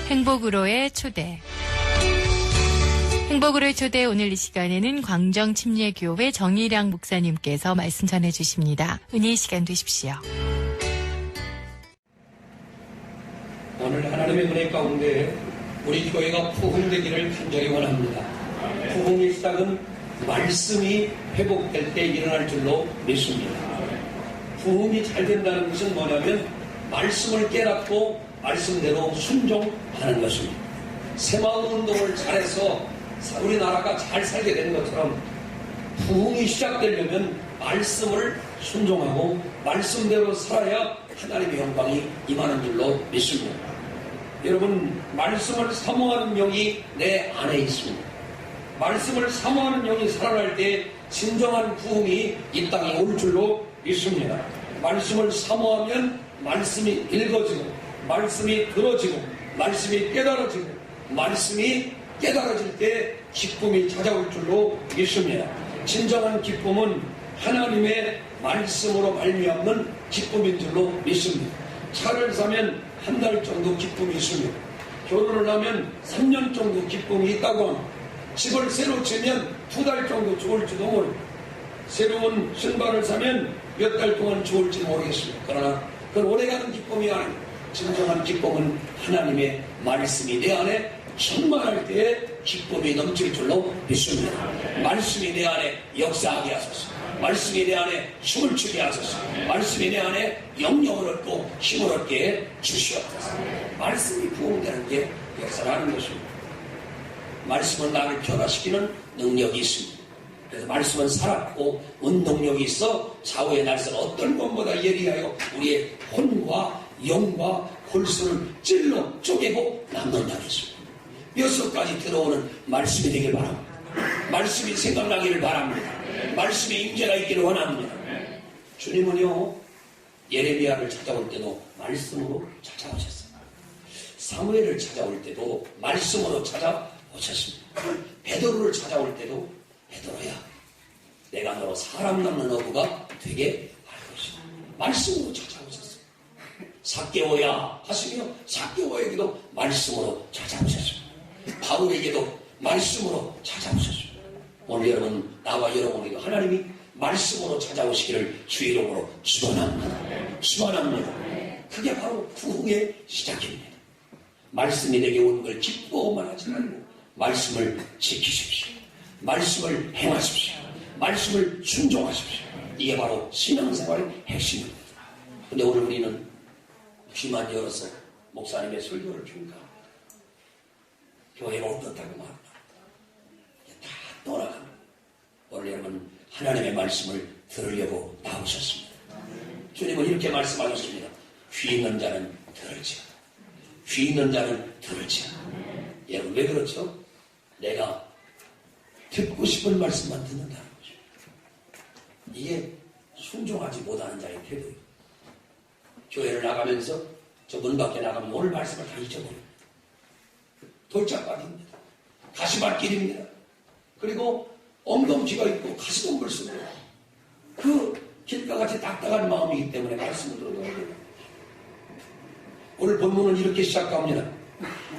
행복으로의 초대. 행복으로의 초대 오늘 이 시간에는 광정침례교회 정일양 목사님께서 말씀 전해주십니다. 은혜의 시간 되십시오. 오늘 하나님의 은혜 가운데 우리 교회가 부흥되기를 간절히 원합니다. 부흥의 시작은 말씀이 회복될 때 일어날 줄로 믿습니다. 부흥이 잘 된다는 것은 뭐냐면 말씀을 깨닫고 말씀대로 순종하는 것입니다. 새마을 운동을 잘해서 우리나라가 잘 살게 되는 것처럼 부흥이 시작되려면 말씀을 순종하고 말씀대로 살아야 하나님의 영광이 임하는 줄로 믿습니다. 여러분, 말씀을 사모하는 영이 내 안에 있습니다. 말씀을 사모하는 영이 살아날 때 진정한 부흥이 이 땅에 올 줄로 믿습니다. 말씀을 사모하면 말씀이 읽어지고 말씀이 들어지고 말씀이 깨달아지고 말씀이 깨달아질 때 기쁨이 찾아올 줄로 믿습니다. 진정한 기쁨은 하나님의 말씀으로 말미암는 기쁨인 줄로 믿습니다. 차를 사면 한 달 정도 기쁨이 있습니다. 결혼을 하면 3년 정도 기쁨이 있다고 합니다. 집을 새로 지으면 2달 정도 좋을지도 모릅니다. 새로운 신발을 사면 몇 달 동안 좋을지 모르겠습니다. 그러나 그건 오래가는 기쁨이 아닙니다. 진정한 기쁨은 하나님의 말씀이 내 안에 충만할 때에 기쁨이 넘칠 줄로 믿습니다. 말씀이 내 안에 역사하게 하소서. 말씀이 내 안에 춤을 추게 하소서. 말씀이 내 안에 영령을 얻고 힘을 얻게 주시옵소서. 말씀이 부흥되는 게 역사라는 것입니다. 말씀은 나를 변화시키는 능력이 있습니다. 그래서 말씀은 살았고 운동력이 있어 좌우의 날선 어떤 것보다 예리하여 우리의 혼과 영과 골수를 찔러 쪼개고 남는다고 했습니다. 뼛속까지 들어오는 말씀이 되길 바랍니다. 말씀이 생각나기를 바랍니다. 말씀의 임재가 있기를 원합니다. 주님은요, 예레미야를 찾아올 때도 말씀으로 찾아오셨어요. 사무엘을 찾아올 때도 말씀으로 찾아오셨습니다. 베드로를 찾아올 때도 베드로야, 내가 너로 사람 낳는 어부가 되게 할 것이다. 말씀으로 찾아오셨어요. 삭개오야 하시며 삭개오에게도 말씀으로 찾아오셨습니다. 바울에게도 말씀으로 찾아오셨습니다. 오늘 여러분, 나와 여러분에게 하나님이 말씀으로 찾아오시기를 주 이름으로 축원합니다. 축원합니다. 그게 바로 부흥의 시작입니다. 말씀이 내게 온 걸 기뻐만 하지 말고 말씀을 지키십시오. 말씀을 행하십시오. 말씀을 순종하십시오. 이게 바로 신앙생활의 핵심입니다. 근데 오늘 우리는 귀만 열어서 목사님의 설교를 평가합니다. 교회가 어떻다고 말합니다. 다 떠나갑니다. 오늘 여러분, 하나님의 말씀을 들으려고 나오셨습니다. 주님은 이렇게 말씀하셨습니다. 귀 있는 자는 들을지어다. 귀 있는 자는 들을지어다. 여러분, 왜 그렇죠? 내가 듣고 싶은 말씀만 듣는다는 거죠. 이게 순종하지 못하는 자의 태도예요. 교회를 나가면서 저 문 밖에 나가면 오늘 말씀을 다 잊어버립니다. 돌짝밭입니다. 가시밭길입니다. 그리고 엉겅퀴가 있고 가시덤불 쓰고 그 길과 같이 딱딱한 마음이기 때문에 말씀을 들어야 됩니다. 오늘 본문은 이렇게 시작합니다.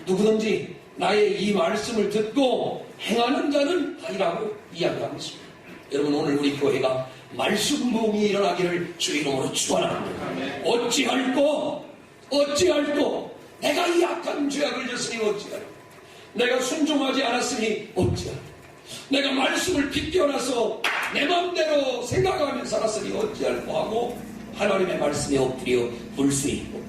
누구든지 나의 이 말씀을 듣고 행하는 자는 아니라고 이야기하고 있습니다. 여러분, 오늘 우리 교회가 말씀 부흥이 일어나기를 주 이름으로 축원합니다. 어찌할꼬 내가 이 악한 죄악을 졌으니 어찌할꼬 내가 순종하지 않았으니 어찌할꼬 내가 말씀을 빗겨놔서 내 마음대로 생각하며 살았으니 어찌할꼬 하고 하나님의 말씀에 엎드려 볼 수 있고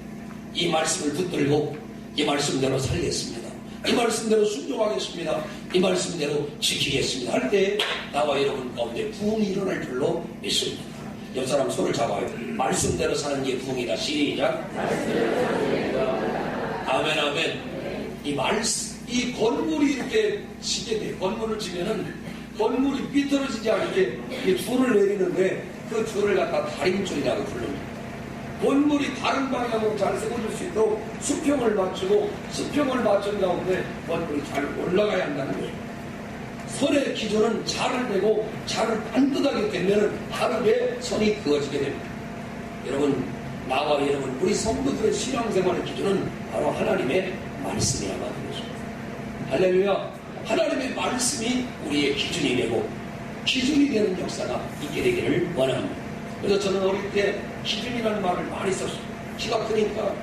이 말씀을 붙들고 이 말씀대로 살겠습니다. 이 말씀대로 순종하겠습니다. 이 말씀대로 지키겠습니다. 할 때 나와 여러분 가운데 부흥이 일어날 줄로 믿습니다. 옆 사람 손을 잡아요. 말씀대로 사는 게 부흥이다. 시작. 아멘, 아멘. 이 건물이 이렇게 지게 돼. 건물을 지면은 건물이 삐뚤어지지 않게 줄을 내리는데 그 줄을 갖다 다림줄이라고 부릅니다. 건물이 다른 방향으로 잘 세워질 수 있도록 수평을 맞추고 수평을 맞춘 가운데 건물이 잘 올라가야 한다는 거죠. 선의 기준은 잘을 대고 잘을 반듯하게 되면 하루에 선이 그어지게 됩니다. 여러분, 나와 여러분, 우리 성도들의 신앙생활의 기준은 바로 하나님의 말씀이라고 하는 것입니다. 할렐루야. 하나님의 말씀이 우리의 기준이 되고 기준이 되는 역사가 있게 되기를 원합니다. 그래서 저는 어릴 때 기준이라는 말을 많이 썼어요. 키가 크니까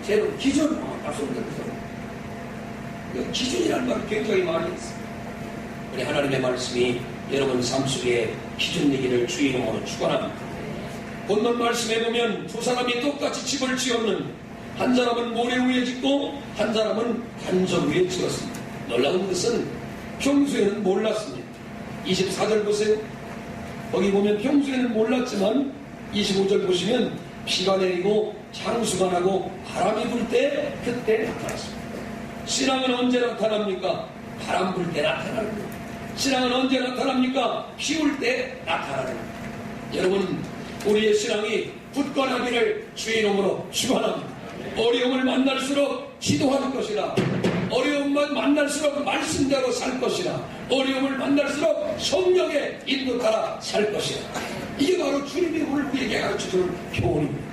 제 기준 말씀드렸어요. 기준이라는 말을 굉장히 많이 했어요. 우리 하나님의 말씀이 여러분 삶 속에 기준 되기를 주의 이름으로 축원합니다. 본문 말씀에 보면 두 사람이 똑같이 집을 지었는 한 사람은 모래 위에 짓고 한 사람은 반석 위에 지었습니다. 놀라운 것은 평소에는 몰랐습니다. 24절 보세요. 거기 보면 평소에는 몰랐지만 25절 보시면 비가 내리고 장수가 나고 바람이 불 때 그때 나타났습니다. 신앙은 언제 나타납니까? 바람 불 때 나타나는 거예요. 신앙은 언제 나타납니까? 비 올 때 나타나는 거예요. 여러분, 우리의 신앙이 굳건하기를 주의 이름으로 축원합니다. 어려움을 만날수록 기도할 것이라, 어려움만 만날수록 말씀대로 살 것이라, 어려움을 만날수록 성령에 인도 따라 살 것이라. 이게 바로 주님이 오늘 우리에게 가르쳐주는 교훈입니다.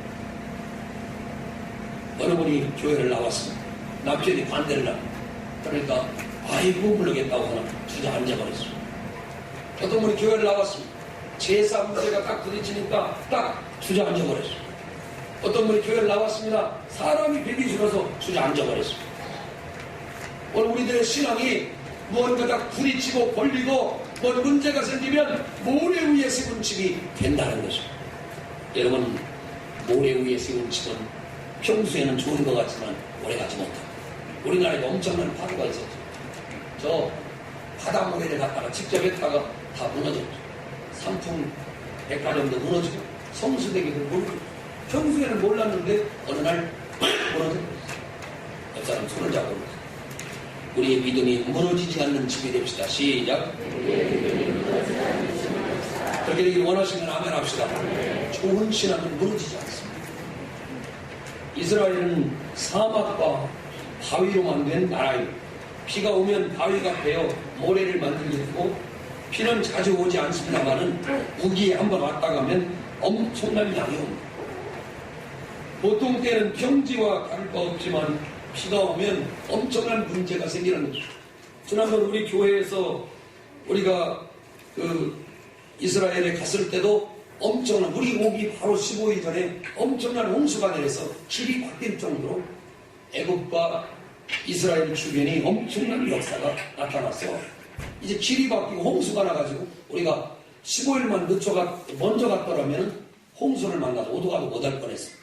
어느 분이 교회를 나왔습니다. 남편이 반대를 합니다. 그러니까 아이고 모르겠다고 하나 주저앉아버렸습니다. 어떤 분이 교회를 나왔습니다. 제사 문제가 딱 부딪히니까 딱 주저앉아버렸습니다. 어떤 분이 교회를 나왔습니다. 사람이 되기 싫어서 주저앉아버렸습니다. 오늘 우리들의 신앙이 무언가 딱 부딪히고 걸리고 뭔 문제가 생기면 모래 위에 세운 집이 된다는 것입니다. 여러분, 모래 위에 세운 집은 평소에는 좋은 것 같지만 오래가지 못합니다. 우리나라에 엄청난 파도가 있었죠. 저 바다 모래를 갖다가 직접 했다가 다 무너졌죠. 삼풍 백화점도 무너지고 성수대기도 무너지고 평소에는 몰랐는데 어느 날 무너졌어요. 옆 사람 손을 잡고 우리의 믿음이 무너지지 않는 집이 됩시다. 시작. 그렇게 되길 원하시면 아멘 합시다. 좋은 신앙은 무너지지 않습니다. 이스라엘은 사막과 바위로만 된 나라입니다. 비가 오면 바위가 베어 모래를 만들게 되고 비는 자주 오지 않습니다만은 우기에 한번 왔다 가면 엄청난 양이 옵니다. 보통 때는 평지와 다를 바 없지만 비가 오면 엄청난 문제가 생기는 거죠. 지난번 우리 교회에서 우리가 이스라엘에 갔을 때도 엄청난, 우리 오기 바로 15일 전에 엄청난 홍수가 내려서 길이 바뀔 정도로 애국과 이스라엘 주변이 엄청난 역사가 나타났어요. 이제 길이 바뀌고 홍수가 나가지고 우리가 15일만 먼저 갔더라면 홍수를 만나서 오도가도 못할 뻔했어요.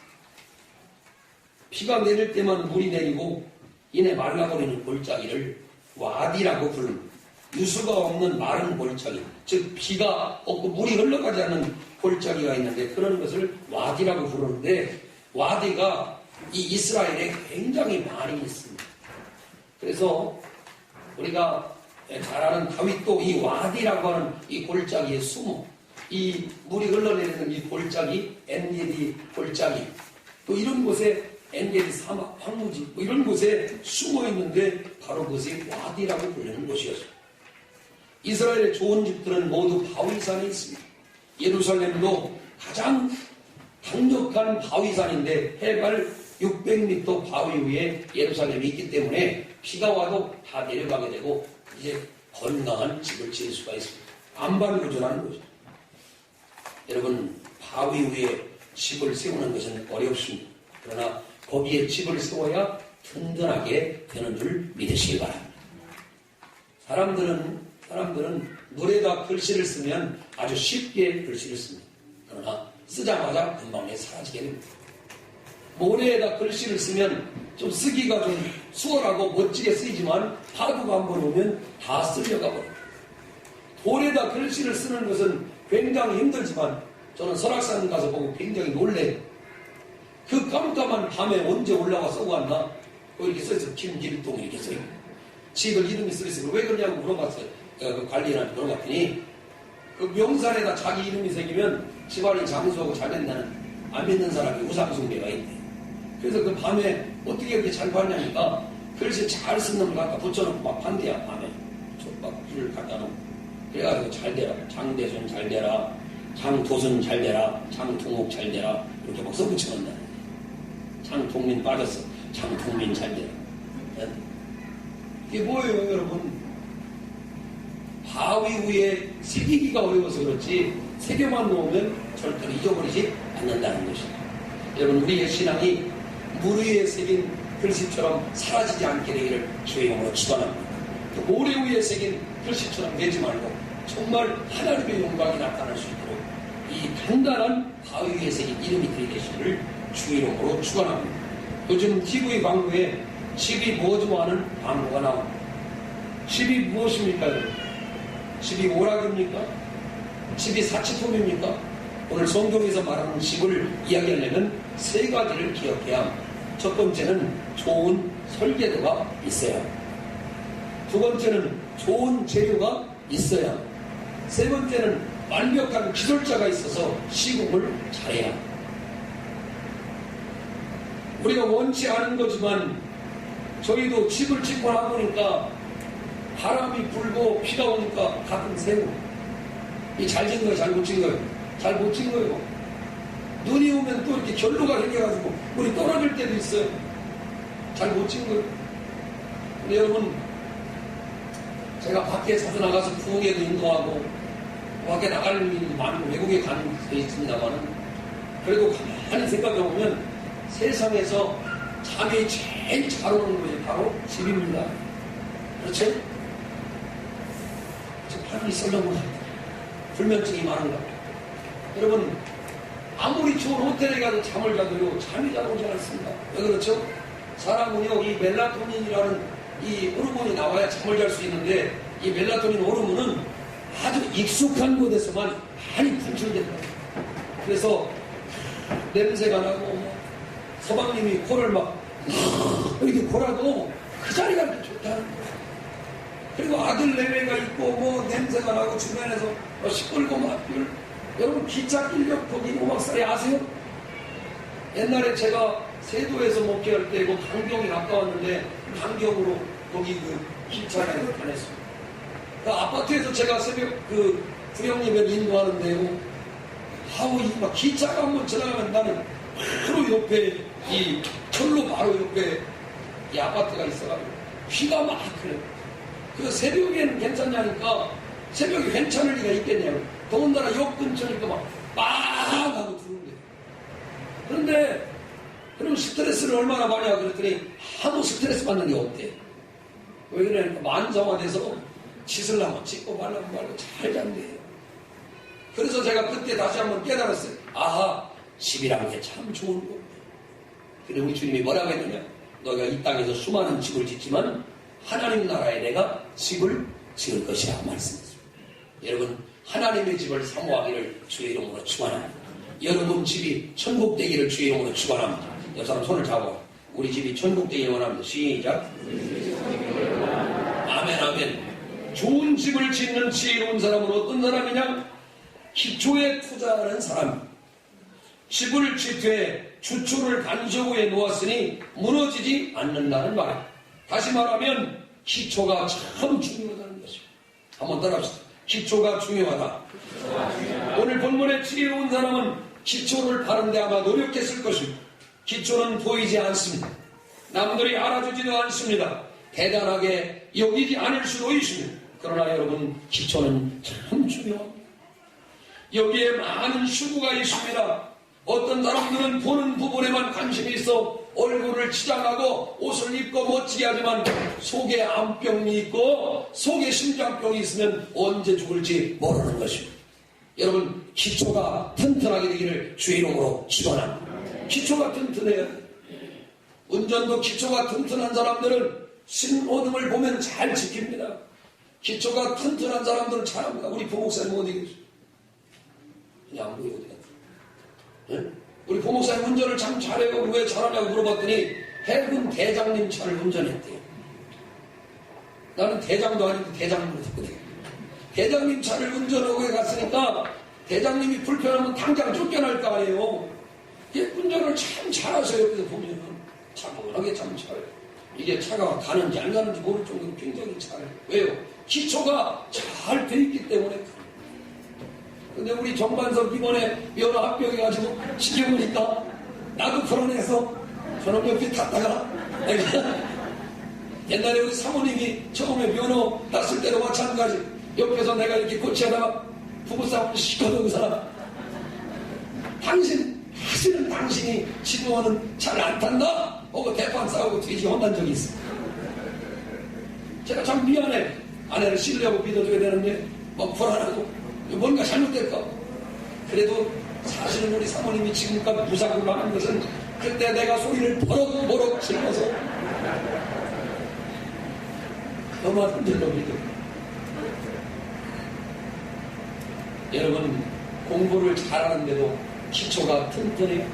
비가 내릴 때만 물이 내리고 이내 말라버리는 골짜기를 와디라고 부릅니다. 유수가 없는 마른 골짜기, 즉 비가 없고 물이 흘러가지 않는 골짜기가 있는데 그런 것을 와디라고 부르는데 와디가 이 이스라엘에 굉장히 많이 있습니다. 그래서 우리가 잘 아는 다윗도 이 와디라고 하는 이 골짜기에 숨어 이 물이 흘러내리는 이 골짜기, 엔게디 골짜기 또 이런 곳에 엔게디 사막, 황무지 뭐 이런 곳에 숨어 있는데 바로 그것이 와디라고 불리는 곳이었어요. 이스라엘의 좋은 집들은 모두 바위산에 있습니다. 예루살렘도 가장 강력한 바위산인데 해발 600m 바위 위에 예루살렘이 있기 때문에 비가 와도 다 내려가게 되고 이제 건강한 집을 지을 수가 있습니다. 안반구조라는 거죠. 여러분, 바위 위에 집을 세우는 것은 어렵습니다. 그러나 거기에 집을 세워야 든든하게 되는 줄 믿으시기 바랍니다. 사람들은 물에다 글씨를 쓰면 아주 쉽게 글씨를 씁니다. 그러나 쓰자마자 금방 사라지게 됩니다. 모래에다 글씨를 쓰면 좀 쓰기가 좀 수월하고 멋지게 쓰이지만 파도가 한번 오면 다 쓸려가 버립니다. 돌에다 글씨를 쓰는 것은 굉장히 힘들지만 저는 설악산 가서 보고 굉장히 놀래요. 그 깜깜한 밤에 언제 올라와 쓰고 왔나? 이렇게 써있어요. 김길동 이렇게 써있고 지들 이름이 써있어요. 왜 그러냐고 물어봤어요. 그 관리인한테 물어봤더니 그 명산에다 자기 이름이 새기면 집안이 장수하고 잘 된다는 안 믿는 사람이 우상숭배가 있대. 그래서 그 밤에 어떻게 이렇게 잘 봤냐니까 글씨 잘 쓴 놈을 갖다 붙여놓고 막 판대야. 밤에 막 불을 갖다 놓고 그래가지고 잘 되라. 장대순 잘 되라. 장도순 잘 되라. 장통옥 잘 되라. 이렇게 막 써붙여놓는다. 장통민 빠졌어. 장통민 잘 되라. 이게 뭐예요, 여러분? 바위 위에 새기기가 어려워서 그렇지 새겨만 놓으면 절대로 잊어버리지 않는다는 것입니다. 여러분, 우리의 신앙이 물 위에 새긴 글씨처럼 사라지지 않게 되기를 주의 이름으로 축원합니다. 또 모래 위에 새긴 글씨처럼 되지 말고 정말 하나님의 영광이 나타날 수 있도록 이 단단한 바위 위에 새긴 이름이 되시기를 주의 이름으로 축원합니다. 요즘 TV 광고에 집이 뭐죠 하는 광고가 나옵니다. 집이 무엇입니까? 집이 오락입니까? 집이 사치품입니까? 오늘 성경에서 말하는 집을 이야기하려면 세 가지를 기억해야 합니다. 첫 번째는 좋은 설계도가 있어야 합니다. 두 번째는 좋은 재료가 있어야 합니다. 세 번째는 완벽한 기술자가 있어서 시공을 잘해야 합니다. 우리가 원치 않은 거지만 저희도 집을 짓고 나보니까 바람이 불고 비가 오니까 가끔 새고 이 잘 짓는 거예요, 잘 못 짓는 거예요? 잘 못 짓는 거예요. 눈이 오면 또 이렇게 결로가 생겨가지고 물이 떨어질 때도 있어요. 잘 못 짓는 거예요. 근데 여러분, 제가 밖에 자주 나가서 부흥회도 인도하고 밖에 나갈 일도 많고 외국에 가는 데 있습니다만 그래도 가만히 생각해보면 세상에서 잠이 제일 잘 오는 것이 바로 집입니다. 그렇죠? 밤이 썰렁한 불면증이 많은가. 여러분, 아무리 좋은 호텔에 가서 잠을 자도요 잠이 잘 오지 않습니다. 왜 그렇죠? 사람은요 이 멜라토닌이라는 이 호르몬이 나와야 잠을 잘 수 있는데 이 멜라토닌 호르몬은 아주 익숙한 곳에서만 많이 분출된다. 그래서 냄새가 나고 서방님이 코를 막 이렇게 골아도 그 자리가 이렇게 좋다는 거예요. 그리고 아들 내외가 있고 뭐 냄새가 나고 주변에서 시끌고 막 여러분 기차 인력 거기 오막살이 아세요? 옛날에 제가 세도에서 목회할 때 그 강경이 가까웠는데 강경으로 거기 그 기차에 다녔어요. 그 아파트에서 제가 새벽 그 부령님을 인도하는데요. 아우 막 기차가 한번 지나가면 나는 바로 옆에 이 철로 바로 옆에 이 아파트가 있어가지고 귀가 막 그래요. 그 새벽에는 괜찮냐니까 새벽에 괜찮을 리가 있겠냐고. 더군다나 역 근처니까 막 하고 들어오는데. 그런데 그럼 스트레스를 얼마나 많이 하고 그랬더니 아무 스트레스 받는 게 없대. 왜 그러냐니까 만성화돼서 짓을 하면 짓고 말라고 말고 잘 잔대요. 그래서 제가 그때 다시 한번 깨달았어요. 아하, 집이라는 게 참 좋은 거구나. 근데 우리 주님이 뭐라고 했느냐? 너희가 이 땅에서 수많은 집을 짓지만 하나님 나라에 내가 집을 지을 것이라고 말씀했습니다. 여러분, 하나님의 집을 사모하기를 주의 이름으로 축원합니다. 여러분 집이 천국 되기를 주의 이름으로 축원합니다. 옆 사람 손을 잡고 우리 집이 천국 되기를 원합니다. 시작. 아멘 아멘. 좋은 집을 짓는 지혜로운 사람은 어떤 사람이냐? 기초에 투자하는 사람. 집을 짓되 주초를 간접에 놓았으니 무너지지 않는다는 말. 다시 말하면 기초가 참 중요하다는 것입니다. 한번 따라합시다. 기초가 중요하다. 오늘 본문의 지혜로운 사람은 기초를 바른데 아마 노력했을 것입니다. 기초는 보이지 않습니다. 남들이 알아주지도 않습니다. 대단하게 여기지 않을 수도 있습니다. 그러나 여러분, 기초는 참 중요합니다. 여기에 많은 수고가 있습니다. 어떤 사람들은 보는 부분에만 관심이 있어 얼굴을 치장하고 옷을 입고 멋지게 하지만 속에 암병이 있고 속에 심장병이 있으면 언제 죽을지 모르는 것입니다. 여러분, 기초가 튼튼하게 되기를 주의 이름으로 축원합니다. 기초가 튼튼해요. 운전도 기초가 튼튼한 사람들은 신호등을 보면 잘 지킵니다. 기초가 튼튼한 사람들은 잘합니다. 우리 부목사님 어디 계세요? 그냥 우리 어디 갔어요? 네? 우리 부목사님 운전을 참 잘해요. 왜 잘하냐고 물어봤더니 해군 대장님 차를 운전했대요. 나는 대장도 아니고 대장님으로 듣거든요. 대장님 차를 운전하고 갔으니까 대장님이 불편하면 당장 쫓겨날 거 아니에요. 운전을 참 잘하세요. 옆에서 보면 차분하게 참 잘해요. 이게 차가 가는지 안 가는지 모를 정도로 굉장히 잘해요. 왜요? 기초가 잘 돼 있기 때문에. 근데 우리 정반석 이번에 면허 합격해가지고 지켜보니까 나도 불안해서 저놈 옆에 탔다가 옛날에 우리 사모님이 처음에 면허 땄을 때도 마찬가지. 옆에서 내가 이렇게 코치하다가 부부싸움을 시켜도 그 사람, 사실은 당신이 지도원은 잘 안 탄다? 하고 대판 싸우고 뒤지 혼난 적이 있어. 제가 참 미안해. 아내를 신뢰하고 믿어줘야 되는데 막 불안하고 뭔가 잘못될까. 그래도 사실은 우리 사모님이 지금까지 무사고를 하는 것은 그때 내가 소리를 버럭버럭 질러서 그만한 줄로 믿어. 여러분, 공부를 잘하는데도 기초가 튼튼해요.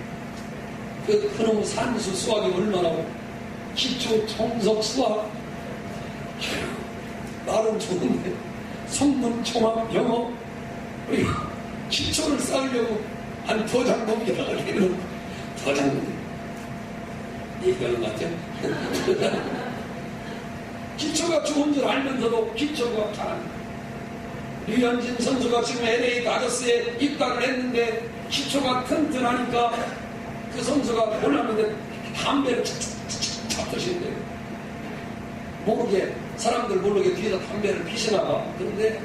그 그놈 산수 수학이 얼마나 기초 정석 수학 말은 좋은데 성문 총합 영어 우리 기초를 쌓으려고 한 도장놈이라고 하기는 도장놈 얘기하는 것 같죠? 기초가 좋은 줄 알면서도 기초가 잘안 류현진 선수가 지금 LA 다저스에 입단을 했는데 기초가 튼튼하니까 그 선수가 몰랐는데 담배를 착착착 잡으시는데 모르게 사람들 모르게 뒤에서 담배를 피시나 봐. 그런데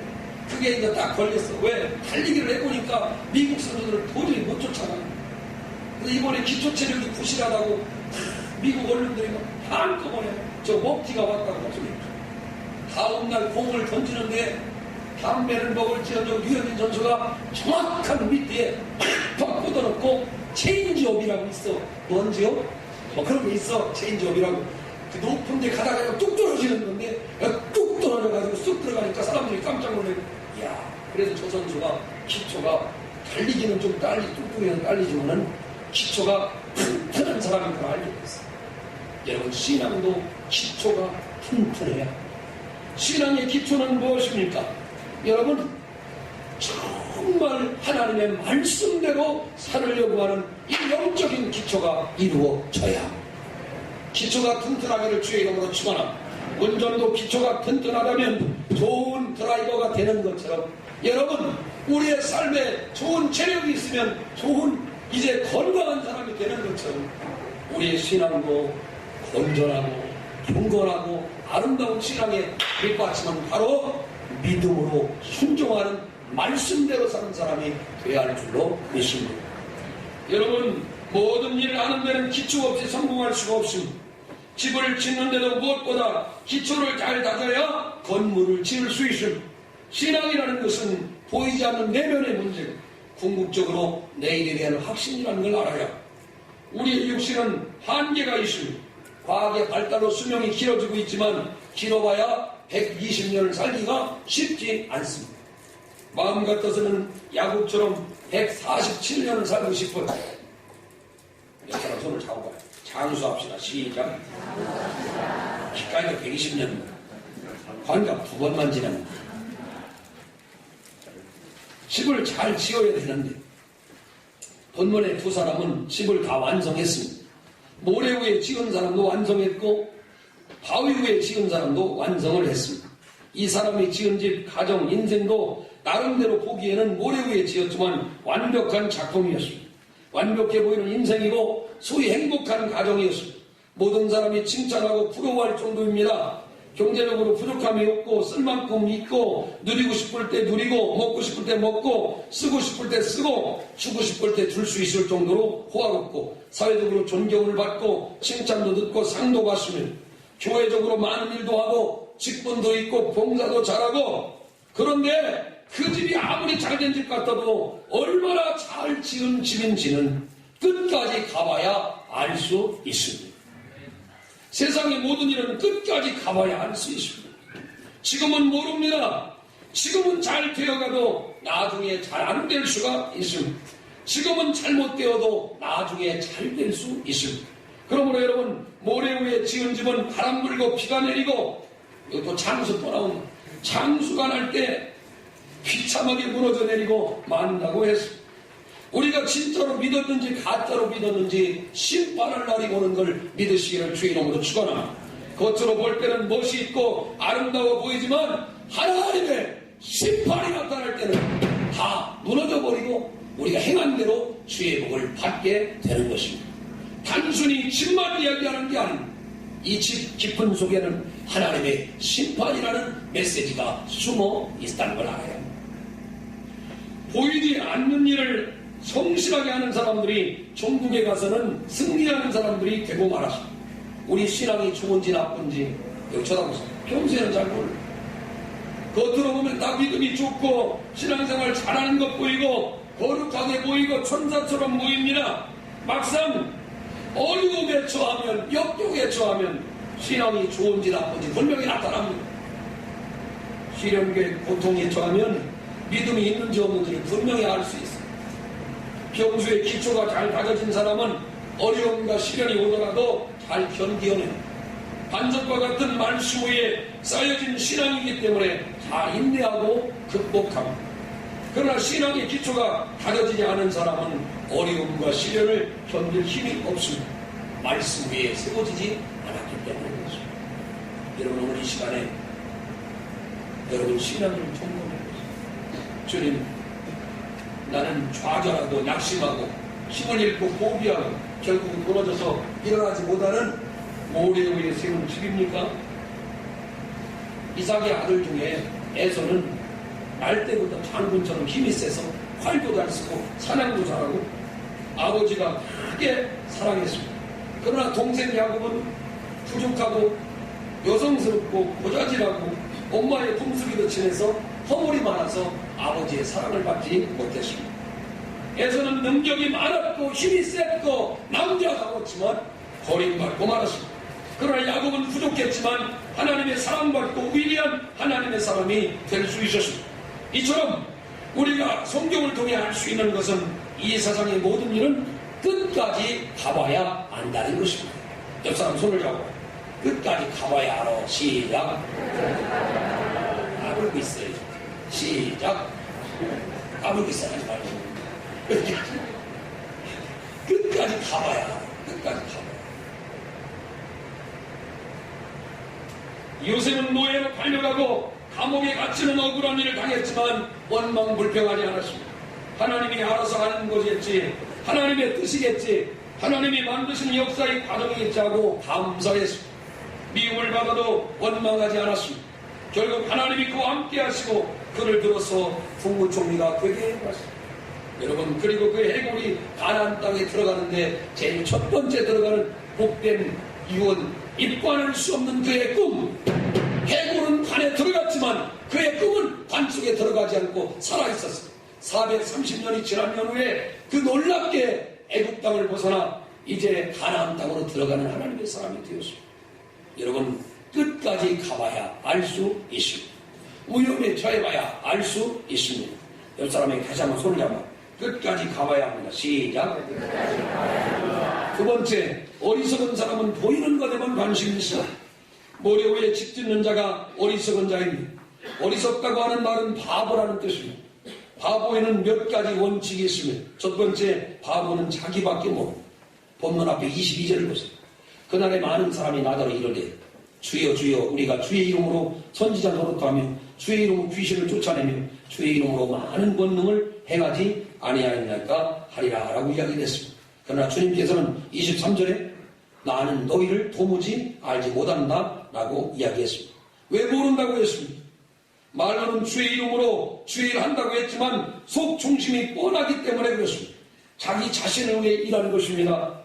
그게 이제 딱 걸렸어. 왜? 달리기를 해보니까 미국 선수들을 도저히 못 쫓아가. 근데 이번에 기초 체력이 부실하다고 미국 언론들이 한꺼번에 저 목티가 왔다고 나중에 다음날 공을 던지는데 담배를 먹을지어도 류현진 선수가 정확한 밑에 팍 꽂아놓고 체인지업이라고 있어. 뭔지요? 뭐 그런 게 있어. 체인지업이라고. 그 높은 데 가다가 뚝 떨어지는 건데 뚝 떨어져가지고 쑥 들어가니까 사람들이 깜짝 놀래고 이야. 그래서 저 선수가 기초가 달리기는 좀 뚝뚝이는 딸리지만은 기초가 튼튼한 사람인 걸 알게 됐어. 여러분, 신앙도 기초가 튼튼해야. 신앙의 기초는 무엇입니까? 여러분, 정말 하나님의 말씀대로 살으려고 하는 이 영적인 기초가 이루어져야. 기초가 튼튼하기를 주의 이름으로 축원합니다. 운전도 기초가 튼튼하다면 좋은 드라이버가 되는 것처럼 여러분, 우리의 삶에 좋은 체력이 있으면 좋은 이제 건강한 사람이 되는 것처럼 우리의 신앙도 건전하고 경건하고 아름다운 신앙의 밑받침은 바로 믿음으로 순종하는 말씀대로 사는 사람이 되어야 할 줄로 믿습니다. 여러분, 모든 일을 하는 데는 기초 없이 성공할 수가 없습니다. 집을 짓는데도 무엇보다 기초를 잘 다져야 건물을 지을 수 있습니다. 신앙이라는 것은 보이지 않는 내면의 문제고 궁극적으로 내일에 대한 확신이라는 걸 알아야. 우리의 육신은 한계가 있습니다. 과학의 발달로 수명이 길어지고 있지만 길어봐야 120년을 살기가 쉽지 않습니다. 마음 같아서는 야곱처럼 147년을 살고 싶어요. 몇 사람 손을 잡고 가요. 장수합시다. 시작. 기까지가 120년. 환갑 2번만 지납니다. 집을 잘 지어야 되는데 본문의 두 사람은 집을 다 완성했습니다. 모래 위에 지은 사람도 완성했고 바위 위에 지은 사람도 완성을 했습니다. 이 사람이 지은 집, 가정, 인생도 나름대로 보기에는 모래 위에 지었지만 완벽한 작품이었습니다. 완벽해 보이는 인생이고 소위 행복한 가정이었습니다. 모든 사람이 칭찬하고 부러워할 정도입니다. 경제적으로 부족함이 없고 쓸 만큼 있고 누리고 싶을 때 누리고 먹고 싶을 때 먹고 쓰고 싶을 때 쓰고 주고 싶을 때 줄 수 있을 정도로 호화롭고 사회적으로 존경을 받고 칭찬도 듣고 상도 받으며 교회적으로 많은 일도 하고 직분도 있고 봉사도 잘하고. 그런데 그 집이 아무리 잘된 집 같아도 얼마나 잘 지은 집인지는 끝까지 가봐야 알 수 있습니다. 세상의 모든 일은 끝까지 가봐야 알 수 있습니다. 지금은 모릅니다. 지금은 잘 되어가도 나중에 잘 안 될 수가 있습니다. 지금은 잘못되어도 나중에 잘 될 수 있습니다. 그러므로 여러분, 모래 위에 지은 집은 바람 불고 비가 내리고 또 장수 또 나온다. 장수가 날 때 비참하게 무너져 내리고 만다고 했습니다. 우리가 진짜로 믿었는지 가짜로 믿었는지 심판할 날이 오는 걸 믿으시기를 주의 이름으로 축원합니다. 겉으로 볼 때는 멋이 있고 아름다워 보이지만 하나님의 심판이 나타날 때는 다 무너져 버리고 우리가 행한 대로 주의 복을 받게 되는 것입니다. 단순히 집만 이야기하는 게 아닙니다. 이 깊은 속에는 하나님의 심판이라는 메시지가 숨어 있다는 걸 알아요. 보이지 않는 일을 성실하게 하는 사람들이 천국에 가서는 승리하는 사람들이 되고 말았습니다. 우리 신앙이 좋은지 나쁜지 여기 쳐다보세요. 평소에는 잘 몰라요. 겉으로 보면 다 믿음이 좋고 신앙생활 잘하는 것 보이고 거룩하게 보이고 천사처럼 보입니다. 막상 어려움에 처하면, 역경에 처하면 신앙이 좋은지 나쁜지 분명히 나타납니다. 시련과 고통에 처하면 믿음이 있는지 없는지를 분명히 알 수 있어요. 평소에 기초가 잘 다져진 사람은 어려움과 시련이 오더라도 잘 견디어내요. 반석과 같은 말씀 위에 쌓여진 신앙이기 때문에 잘 인내하고 극복합니다. 그러나 신앙의 기초가 다져지지 않은 사람은 어려움과 시련을 견딜 힘이 없습니다. 말씀 위에 세워지지 않았기 때문인 것입니다. 여러분, 오늘 이 시간에 여러분 신앙을 점검해보세요. 주님, 나는 좌절하고 낙심하고 힘을 잃고 포기하고 결국 무너져서 일어나지 못하는 모래 위에 세운 집입니까? 이삭의 아들 중에 에서는 날 때부터 장군처럼 힘이 세서 활도 잘 쓰고 사냥도 잘하고 아버지가 크게 사랑했습니다. 그러나 동생 야곱은 부족하고 여성스럽고 고자질하고 엄마의 품수기도 친해서 허물이 많아서 아버지의 사랑을 받지 못했습니다. 에서는 능력이 많았고 힘이 셌고 남자다웠지만 버림받고 말았습니다. 그러나 야곱은 부족했지만 하나님의 사랑받고 위대한 하나님의 사람이 될 수 있었습니다. 이처럼 우리가 성경을 통해 알 수 있는 것은 이 세상의 모든 일은 끝까지 가봐야 안다는 것입니다. 옆 사람 손을 잡고 끝까지 가봐야 알아. 시작. 까불고 있어요. 시작. 까불고 있어요. 하지 말고. 끝까지 가봐야 알아. 끝까지 가봐야. 요셉은 노예로 팔려가고 감옥에 갇히는 억울한 일을 당했지만 원망불평하지 않았습니다. 하나님이 알아서 하는 것이겠지, 하나님의 뜻이겠지, 하나님이 만드신 역사의 과정이겠지 하고 감사했습니다. 미움을 받아도 원망하지 않았습니다. 결국 하나님이 그와 함께 하시고 그를 들어서 국무총리가 되게 해봤습니다. 여러분, 그리고 그 해골이 가나안 땅에 들어가는데 제일 첫 번째 들어가는 복된 유언, 입관할 수 없는 그의 꿈. 해골은 관에 들어갔지만 그의 꿈은 관 속에 들어가지 않고 살아있었습니다. 430년이 지난 후에 그 놀랍게 애국 땅을 벗어나 이제 가나안 땅으로 들어가는 하나님의 사람이 되었습니다. 여러분, 끝까지 가봐야 알 수 있습니다. 위험에 처해봐야 알 수 있습니다. 옆 사람에게 다시 한번 손을 잡아 끝까지 가봐야 합니다. 시작. 두 번째, 어리석은 사람은 보이는 것에만 관심이 있어. 모래 위에 집 짓는 자가 어리석은 자입니다. 어리석다고 하는 말은 바보라는 뜻입니다. 바보에는 몇 가지 원칙이 있습니다. 첫 번째, 바보는 자기밖에 모릅니다. 본문 앞에 22절을 보세요. 그날에 많은 사람이 나더러 이르되 주여 주여 우리가 주의 이름으로 선지자 노릇하며 주의 이름으로 귀신을 쫓아내며 주의 이름으로 많은 권능을 행하지 아니하였나이까 하리라 라고 이야기했습니다. 그러나 주님께서는 23절에 나는 너희를 도무지 알지 못한다 라고 이야기했습니다. 왜 모른다고 했습니까? 말로는 주의 이름으로 주의 일을 한다고 했지만 속 중심이 뻔하기 때문에 그렇습니다. 자기 자신을 위해 일하는 것입니다.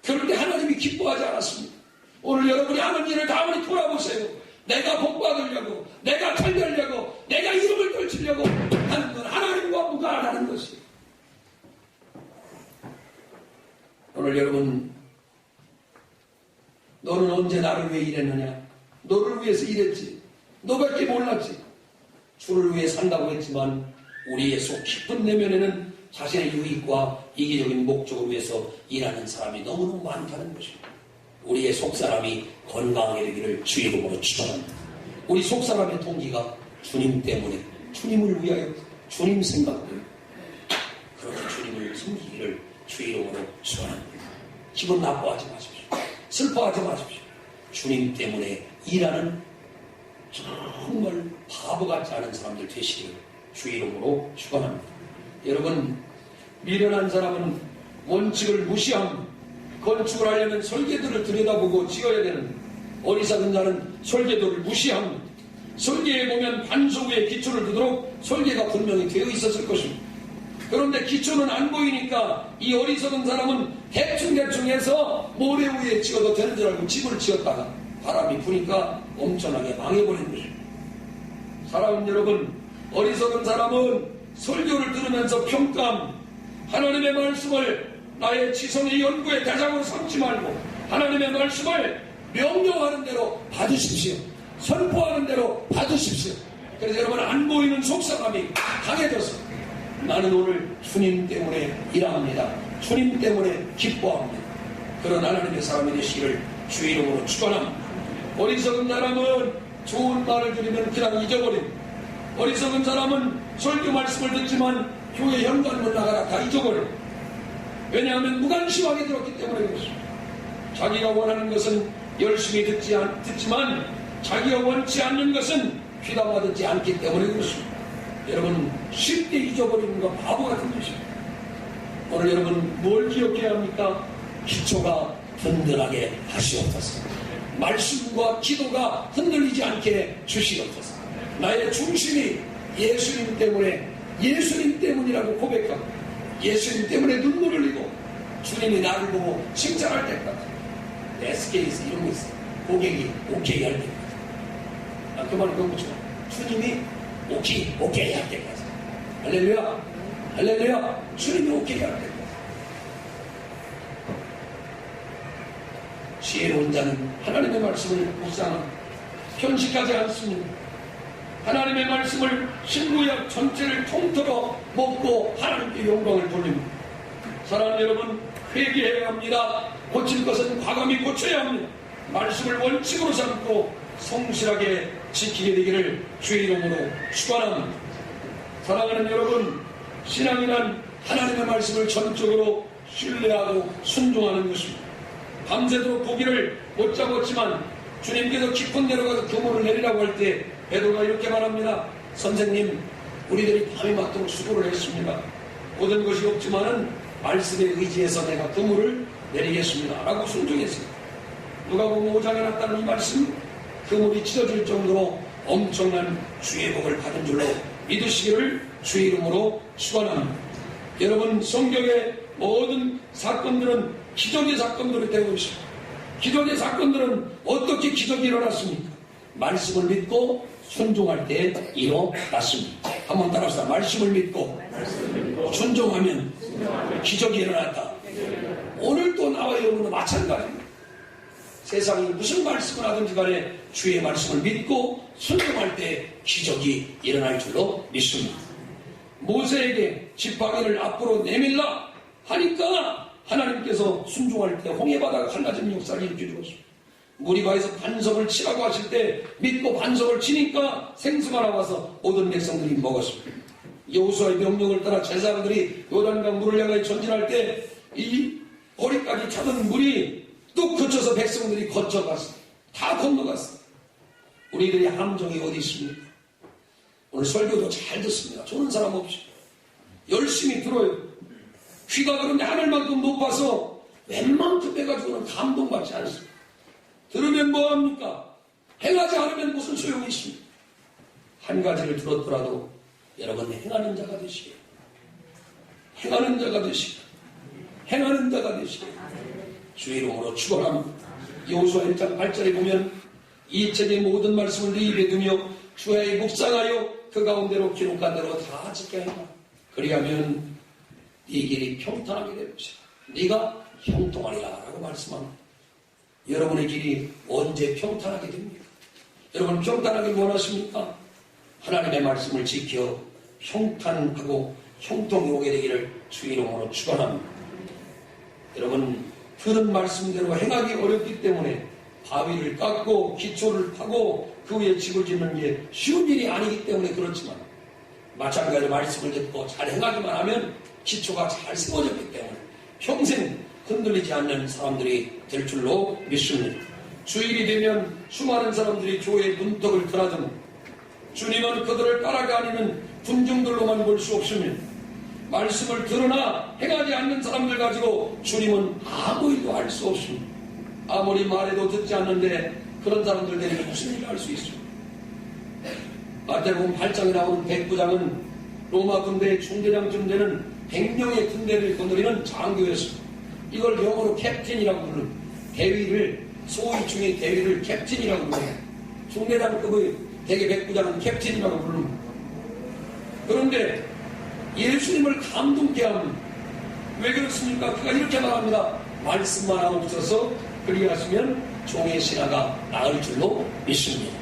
그런데 하나님이 기뻐하지 않았습니다. 오늘 여러분이 하는 일을 가만히 돌아보세요. 내가 복받으려고, 내가 잘 되려고, 내가 이름을 떨치려고 하는 건 하나님과 무관하다는 것이에요. 오늘 여러분, 너는 언제 나를 위해 일했느냐? 너를 위해서 일했지. 너밖에 몰랐지. 주를 위해 산다고 했지만 우리의 속 깊은 내면에는 자신의 유익과 이기적인 목적을 위해서 일하는 사람이 너무너무 많다는 것입니다. 우리의 속사람이 건강하게 되기를 주의 이름으로 축원합니다. 우리 속사람의 동기가 주님 때문에, 주님을 위하여, 주님 생각 때문에 그렇게 주님을 섬기기를 주의 이름으로 축원합니다. 기분 나빠하지 마십시오. 슬퍼하지 마십시오. 주님 때문에 일하는 정말 바보 같지 않은 사람들 되시기를 주의 이름으로 축원합니다. 여러분, 미련한 사람은 원칙을 무시합니다. 건축을 하려면 설계도를 들여다보고 지어야 되는 어리석은 자는 설계도를 무시합니다. 설계에 보면 반석 위에 기초를 두도록 설계가 분명히 되어 있었을 것입니다. 그런데 기초는 안 보이니까 이 어리석은 사람은 대충대충 해서 모래 위에 지어도 되는 줄 알고 집을 지었다가 바람이 부니까 엄청나게 망해버린 것입니다. 사랑하는 여러분, 어리석은 사람은 설교를 들으면서 평가합니다. 하나님의 말씀을 나의 지성의 연구의 대상으로 삼지 말고 하나님의 말씀을 명령하는 대로 받으십시오. 선포하는 대로 받으십시오. 그래서 여러분, 안 보이는 속상함이 강해져서 나는 오늘 주님 때문에 일합니다. 주님 때문에 기뻐합니다. 그런 하나님의 사람이 되시기를 주의 이름으로 축원합니다. 어리석은 사람은 좋은 말을 들으면 그냥 잊어버립니다. 어리석은 사람은 설교 말씀을 듣지만 교회 현관문 나가라 다 잊어버립니다. 왜냐하면 무관심하게 들었기 때문에 그렇습니다. 자기가 원하는 것은 열심히 듣지만 자기가 원치 않는 것은 귀담아 듣지 않기 때문에 그렇습니다. 여러분, 쉽게 잊어버리는 건 바보 같은 것입니다. 오늘 여러분 뭘 기억해야 합니까? 기초가 든든하게 하시옵소서. 말씀과 기도가 흔들리지 않게 주시옵소서. 나의 중심이 예수님 때문이라고 고백하고 예수님 때문에 눈물을 흘리고 주님이 나를 보고 칭찬할 때까지 SK에서 이런 거 있어요. 고객이 오케이 할 때까지. 그 말은 그런 거죠. 주님이 오케이 할 때까지. 할렐루야, 할렐루야. 주님이 오케이 할 때까지. 지혜로운 자는 하나님의 말씀을 묵상합니다. 편식하지 않습니다. 하나님의 말씀을 신구약 전체를 통틀어 먹고 하나님께 영광을 돌립니다. 사랑하는 여러분, 회개해야 합니다. 고칠 것은 과감히 고쳐야 합니다. 말씀을 원칙으로 삼고 성실하게 지키게 되기를 주의 이름으로 축원합니다. 사랑하는 여러분, 신앙이란 하나님의 말씀을 전적으로 신뢰하고 순종하는 것입니다. 밤새도록 고기를 못 잡았지만 주님께서 깊은 데로 가서 그물을 내리라고 할 때 베드로가 이렇게 말합니다. 선생님, 우리들이 밤이 맞도록 수고를 했습니다. 모든 것이 없지만은 말씀에 의지해서 내가 그물을 내리겠습니다 라고 순종했습니다. 누가복음 5장에 나타난 이 말씀, 그물이 찢어질 정도로 엄청난 주의 복을 받은 줄로 믿으시기를 주의 이름으로 축원합니다. 여러분, 성경의 모든 사건들은 기적의 사건들이 되고 있습니다. 기적의 사건들은 어떻게 기적이 일어났습니까? 말씀을 믿고 순종할 때 일어났습니다. 한번 따라합시다. 말씀을 믿고 순종하면 기적이 일어났다. 오늘 또 나와 여러분은 마찬가지입니다. 세상이 무슨 말씀을 하든지 간에 주의 말씀을 믿고 순종할 때 기적이 일어날 줄로 믿습니다. 모세에게 지팡이를 앞으로 내밀라 하니까 하나님께서 순종할 때 홍해바다가 갈라지는 역사를 일으켜주었습니다. 무리바에서 반석을 치라고 하실 때 믿고 반석을 치니까 생수가 나와서 모든 백성들이 먹었습니다. 여호수아의 명령을 따라 제사장들이 요단강 물을 향해 전진할 때 이 허리까지 차던 물이 뚝 그쳐서 백성들이 거쳐갔어. 다 건너갔어. 우리들이 함정이 어디 있습니까? 오늘 설교도 잘 듣습니다. 좋은 사람 없이 열심히 들어요. 귀가 그런데 하늘만큼 높아서 웬만큼 해가지고는 감동받지 않습니다. 들으면 뭐합니까? 행하지 않으면 무슨 소용이 있습니까? 한 가지를 들었더라도 여러분 행하는 자가 되시게, 행하는 자가 되시게, 행하는 자가 되시게 주의 이름으로 축원합니다. 여호수아 1장 8절에 보면 이 책의 모든 말씀을 네 입에 두며 주야에 묵상하여 그 가운데로 기록한 대로 다 지켜야 한다. 그리하면 네 길이 평탄하게 될 것이다. 네가 형통하리라 라고 말씀합니다. 여러분의 길이 언제 평탄하게 됩니까? 여러분 평탄하게 원하십니까? 하나님의 말씀을 지켜 평탄하고 형통이 오게 되기를 주의 이름으로 축원합니다. 여러분 들은 말씀대로 행하기 어렵기 때문에 바위를 깎고 기초를 파고 그 위에 집을 짓는 게 쉬운 일이 아니기 때문에 그렇지만 마찬가지로 말씀을 듣고 잘 행하기만 하면 기초가 잘 세워졌기 때문에 평생 흔들리지 않는 사람들이 될 줄로 믿습니다. 주일이 되면 수많은 사람들이 교회의 문턱을 드나듭니다. 주님은 그들을 따라다니는 군중들로만 볼 수 없습니다. 말씀을 들으나 행하지 않는 사람들 가지고 주님은 아무 일도 할 수 없습니다. 아무리 말해도 듣지 않는데 그런 사람들 되면 무슨 일을 할 수 있습니까? 마태복음 8장에 나오는 백부장은 로마 군대의 중대장쯤 되는 100명의 군대를 거느리는 장교였습니다. 이걸 영어로 캡틴이라고 부르는 대위를 소위 중의 대위를 캡틴이라고 부르는 중대장급의 대개 백부장은 캡틴이라고 부릅니다. 그런데 예수님을 감동케 합니다. 왜 그렇습니까? 그가 이렇게 말합니다. 말씀만 하옵소서 그리하시면 종의 신하가 나을 줄로 믿습니다.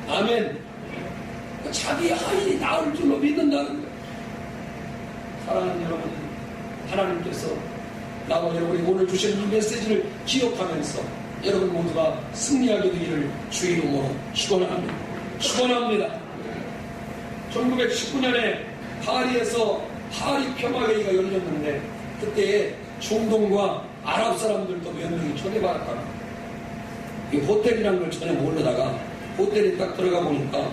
아멘. 자기 아이 나을 줄로 믿는다는 거예요. 사랑하는 여러분, 하나님께서 나와 여러분이 오늘 주신 이 메시지를 기억하면서 여러분 모두가 승리하게 되기를 주의 이름으로 축원합니다. 축원합니다. 1919년에 파리에서 파리 평화회의가 열렸는데 그때에 중동과 아랍 사람들도 몇 명이 초대받았다가 이 호텔이라는 걸 전혀 모르다가 호텔에 딱 들어가 보니까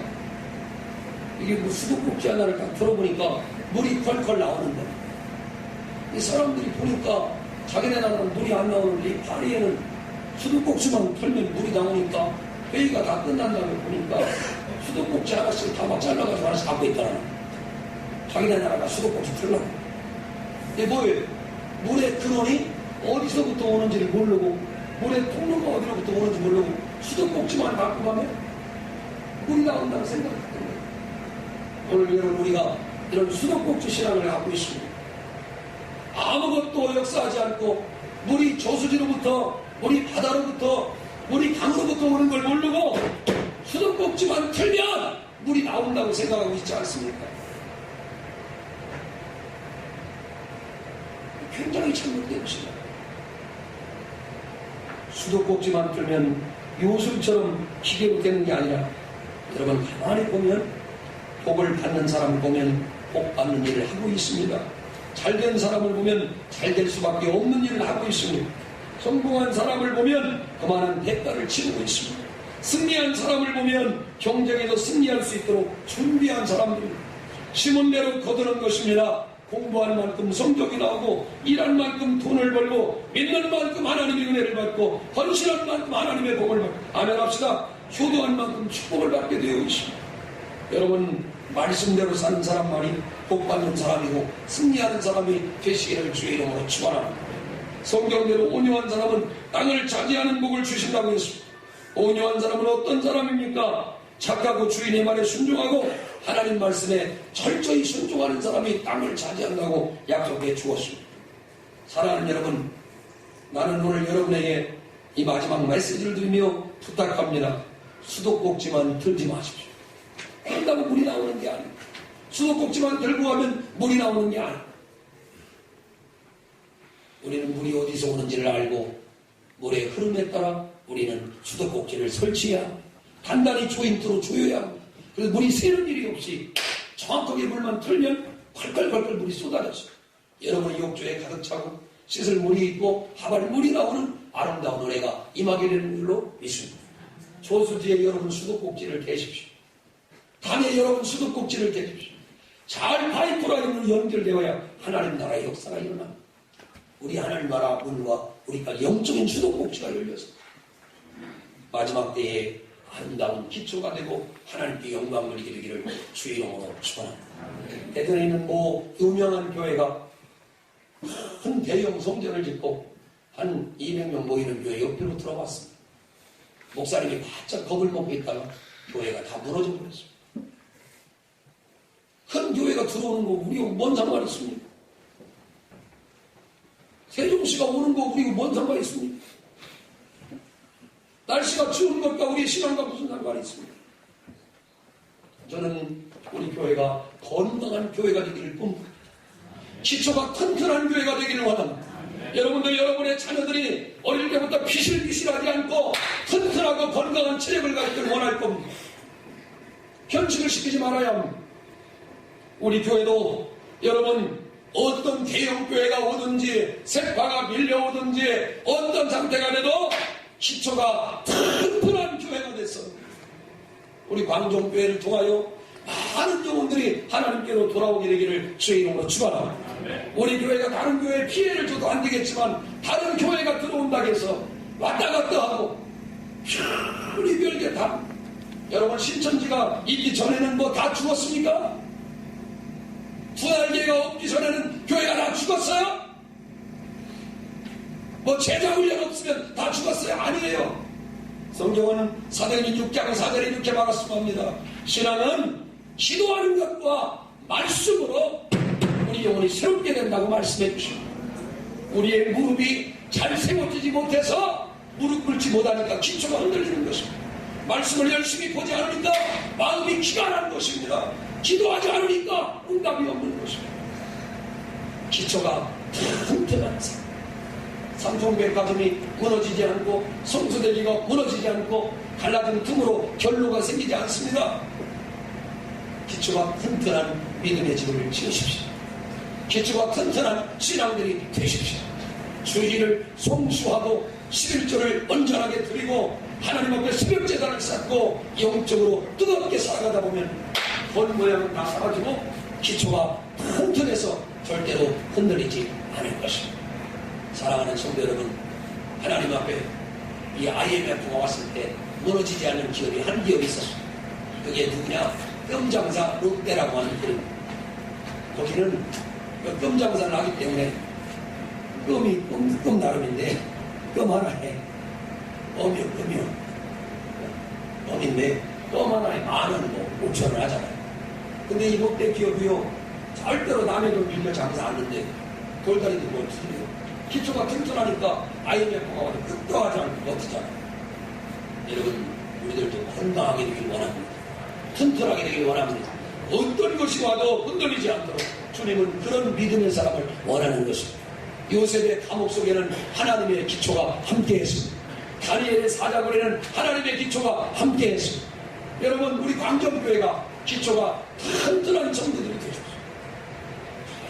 이게 뭐 수도꼭지 하나를 딱 들어보니까 물이 펄펄 나오는데 이 사람들이 보니까 자기네 나라는 물이 안 나오는데 이 파리에는 수도꼭지만 털면 물이 나오니까 회의가 다 끝난 다음에 보니까 수도꼭지 하나씩 다 막 잘라가지고 하나씩 갖고 있더라고요. 자기네 나라가 수도꼭지 털라고. 이게 뭐예요? 물의 근원이 어디서부터 오는지를 모르고 물의 통로가 어디로부터 오는지 모르고 수도꼭지만 갖고 가면 물이 나온다는 생각이 든 거예요. 오늘 여러분 우리가 이런 수도꼭지 신앙을 갖고 있습니다. 아무것도 역사하지 않고 물이 저수지로부터 물이 바다로부터 물이 강으로부터 오는 걸 모르고 수도꼭지만 틀면 물이 나온다고 생각하고 있지 않습니까? 굉장히 잘못된 것이다. 수도꼭지만 틀면 요술처럼 기계로 되는 게 아니라 여러분 가만히 보면 복을 받는 사람을 보면 복 받는 일을 하고 있습니다. 잘된 사람을 보면 잘될 수밖에 없는 일을 하고 있습니다. 성공한 사람을 보면 그만한 대가를 치르고 있습니다. 승리한 사람을 보면 경쟁에서 승리할 수 있도록 준비한 사람들입니다. 심은 대로 거두는 것입니다. 공부할 만큼 성적이 나오고 일할 만큼 돈을 벌고 믿는 만큼 하나님의 은혜를 받고 헌신한 만큼 하나님의 복을 받고 아멘합시다. 효도한 만큼 축복을 받게 되어 있습니다. 여러분 말씀대로 사는 사람만이 복받는 사람이고 승리하는 사람이 되시기를 주의 이름으로 축원합니다. 성경대로 온유한 사람은 땅을 차지하는 복을 주신다고 했습니다. 온유한 사람은 어떤 사람입니까? 착하고 주인의 말에 순종하고 하나님 말씀에 철저히 순종하는 사람이 땅을 차지한다고 약속해 주었습니다. 사랑하는 여러분, 나는 오늘 여러분에게 이 마지막 메시지를 드리며 부탁합니다. 수도꼭지만 들지 마십시오. 그런다고 물이 나오는 게 아닙니다. 수도꼭지만 들고 가면 물이 나오는 게 아닙니다. 우리는 물이 어디서 오는지를 알고 물의 흐름에 따라 우리는 수도꼭지를 설치해야 합니다. 단단히 조인트로 조여야 합니다. 그래서 물이 새는 일이 없이 정확하게 물만 틀면 펄펄펄펄 물이 쏟아졌어요. 여러분의 욕조에 가득 차고 씻을 물이 있고 하발 물이 나오는 아름다운 은혜가 임하게 되는 줄로 믿습니다. 조수지에 여러분 수도꼭지를 대십시오. 담에 여러분 수도꼭지를 대십시오. 잘 파이프라인으로 연결되어야 하나님 나라의 역사가 일어납니다. 우리 하나님 나라 문과 우리가 영적인 수도꼭지가 열려서 마지막 때에 아름다운 기초가 되고 하나님께 영광 돌리게 되기를 주의 이름으로 축원합니다. 대전에 있는 뭐 유명한 교회가 큰 대형 성전을 짓고 한 200명 모이는 교회 옆으로 들어갔습니다. 목사님이 바짝 겁을 먹고 있다가 교회가 다 무너져 버렸습니다. 큰 교회가 들어오는 거 우리가 뭔 상관이 있습니까? 세종시가 오는 거 우리가 뭔 상관이 있습니까? 날씨가 추운 것과 우리의 신앙과 무슨 상관이 있습니까? 저는 우리 교회가 건강한 교회가 되기를 꿈꾸고 기초가 튼튼한 교회가 되기를 원합니다. 여러분들 여러분의 자녀들이 어릴 때부터 피실피실하지 않고 튼튼하고 건강한 체력을 갖기를 원할 겁니다. 현식을 시키지 말아야 합니다. 우리 교회도 여러분 어떤 대형교회가 오든지 세파가 밀려오든지 어떤 상태가 돼도 기초가 튼튼한 교회가 됐어. 우리 광종교회를 통하여 많은 영혼들이 하나님께로 돌아오게 되기를 주의 이름으로 축원합니다. 우리 교회가 다른 교회에 피해를 줘도 안 되겠지만 다른 교회가 들어온다고 해서 왔다 갔다 하고 우리 별게 다 여러분 신천지가 있기 전에는 뭐 다 죽었습니까? 두 날개가 없기 전에는 교회가 다 죽었어요? 뭐 제자훈련 없으면 다 죽었어요? 아니에요. 성경은 사도행전 6장을 4절에 이렇게 말씀합니다. 신앙은 기도하는 것과 말씀으로 우리 영혼이 새롭게 된다고 말씀해 주십니다. 우리의 무릎이 잘 세워지지 못해서 무릎 꿇지 못하니까 기초가 흔들리는 것입니다. 말씀을 열심히 보지 않으니까 마음이 기간한 것입니다. 기도하지 않으니까 응답이 없는 것입니다. 기초가 튼튼한 삶. 삼성백화점이 무너지지 않고 성수대기가 무너지지 않고 갈라진 틈으로 결로가 생기지 않습니다. 기초가 튼튼한 믿음의 집을 지으십시오. 기초가 튼튼한 신앙들이 되십시오. 주일을 성수하고 11조를 온전하게 드리고 하나님 앞에 새벽제단을 쌓고 영적으로 뜨겁게 살아가다 보면 본 모양은 다 사라지고 기초가 튼튼해서 절대로 흔들리지 않을 것입니다. 사랑하는 성도 여러분, 하나님 앞에 이 IMF가 왔을 때 무너지지 않는 기업이 한 기업이 있었습니다. 그게 누구냐? 껌장사 롯데라고 하는 기업. 거기는 껌장사를 하기 때문에 껌이 껌 나름인데 껌 하나에 껌인데 껌 하나에 10,000원, 5,000원 하잖아요. 근데 이 롯데 기업이요 절대로 남의 돈 빌려 장사 안 하는데 돌다리도 뭘 틀려요. 기초가 튼튼하니까 IMF가 와도 끝도하지 않고 버티잖아요. 여러분, 우리들 좀 건강하게 되길 원합니다. 튼튼하게 되길 원합니다. 어떤 것이 와도 흔들리지 않도록 주님은 그런 믿음의 사람을 원하는 것입니다. 요셉의 감옥 속에는 하나님의 기초가 함께했습니다. 다니엘의 사자굴에는 하나님의 기초가 함께했습니다. 여러분, 우리 광정교회가 기초가 튼튼한 성도들이 되셨어요.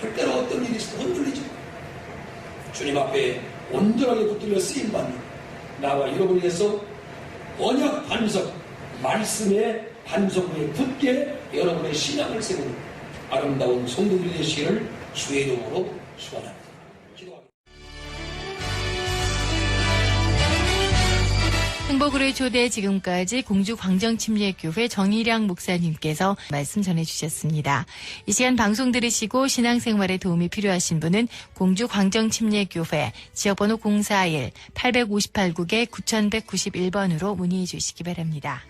절대로 어떤 일이 있어도 흔들리지 않아요. 주님 앞에 온전하게 붙들려 쓰임받는 나와 여러분을 위해서 언약 반석, 말씀의 반석 위에 굳게 여러분의 신앙을 세우는 아름다운 성도들이 되시기를 주의 이름으로 축원합니다. 기도합니다. 행복으로의 초대 지금까지 공주광정침례교회 정일양 목사님께서 말씀 전해주셨습니다. 이 시간 방송 들으시고 신앙생활에 도움이 필요하신 분은 공주광정침례교회 지역번호 041-858국에 9191번으로 문의해 주시기 바랍니다.